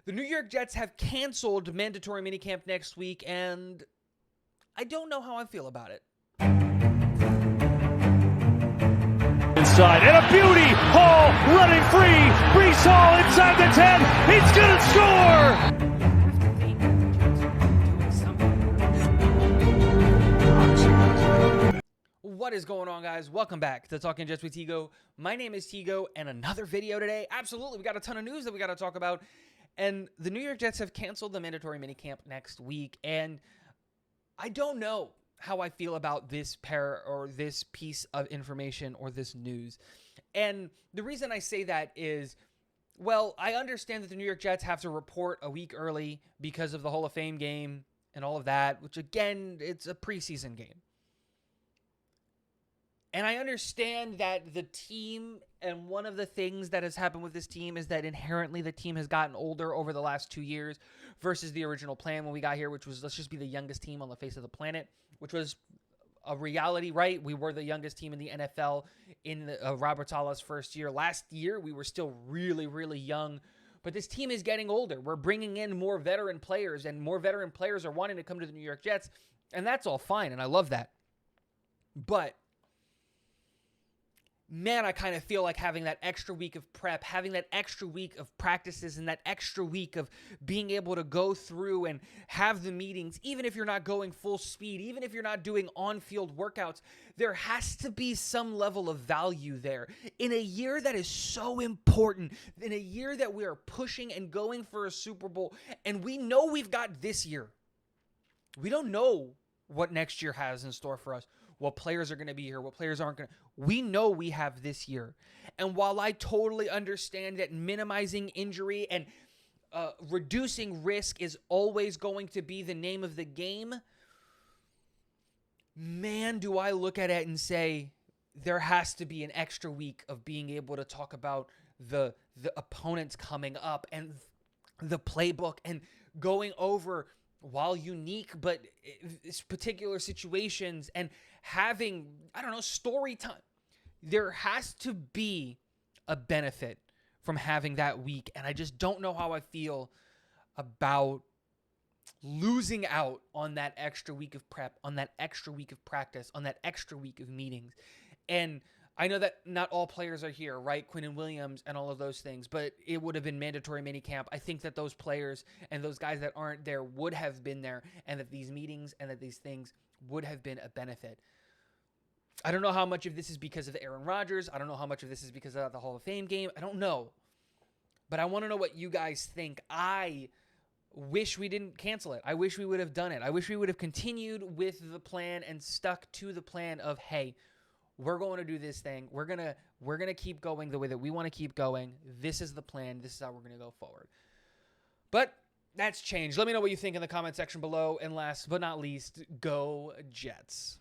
The New York Jets have canceled mandatory minicamp next week, and I don't know how I feel about it. Inside, and a beauty! Hall running free! Brees Hall inside the 10! He's gonna score! What is going on, guys? Welcome back to Talking Jets with Tigo. My name is Tigo, and another video today. Absolutely, we got a ton of news that we got to talk about. And the New York Jets have canceled the mandatory minicamp next week, and I don't know how I feel about this this piece of information or this news. And the reason I say that is, well, I understand that the New York Jets have to report a week early because of the Hall of Fame game and all of that, which again, it's a preseason game. And I understand that the team, and one of the things that has happened with this team is that inherently the team has gotten older over the last 2 years versus the original plan when we got here, which was let's just be the youngest team on the face of the planet, which was a reality, right? We were the youngest team in the NFL in Robert Saleh's first year. Last year, we were still really, really young. But this team is getting older. We're bringing in more veteran players, and more veteran players are wanting to come to the New York Jets, and that's all fine, and I love that. But man, I kind of feel like having that extra week of prep, having that extra week of practices, and that extra week of being able to go through and have the meetings, even if you're not going full speed, even if you're not doing on-field workouts, there has to be some level of value there. In a year that is so important, in a year that we are pushing and going for a Super Bowl, and we know we've got this year. We don't know what next year has in store for us. What players are going to be here, what players aren't going to. We know we have this year. And while I totally understand that minimizing injury and reducing risk is always going to be the name of the game, man, do I look at it and say there has to be an extra week of being able to talk about the opponents coming up and the playbook and going over, while unique, but particular situations and having, I don't know, story time. There has to be a benefit from having that week, and I just don't know how I feel about losing out on that extra week of prep, on that extra week of practice, on that extra week of meetings. And I know that not all players are here, right? Quinnen Williams and all of those things, but it would have been mandatory minicamp. I think that those players and those guys that aren't there would have been there, and that these meetings and that these things would have been a benefit. I don't know how much of this is because of Aaron Rodgers. I don't know how much of this is because of the Hall of Fame game. I don't know. But I want to know what you guys think. I wish we didn't cancel it. I wish we would have done it. I wish we would have continued with the plan and stuck to the plan of, hey, we're going to do this thing. We're gonna keep going the way that we want to keep going. This is the plan. This is how we're going to go forward. But that's changed. Let me know what you think in the comment section below. And last but not least, go Jets.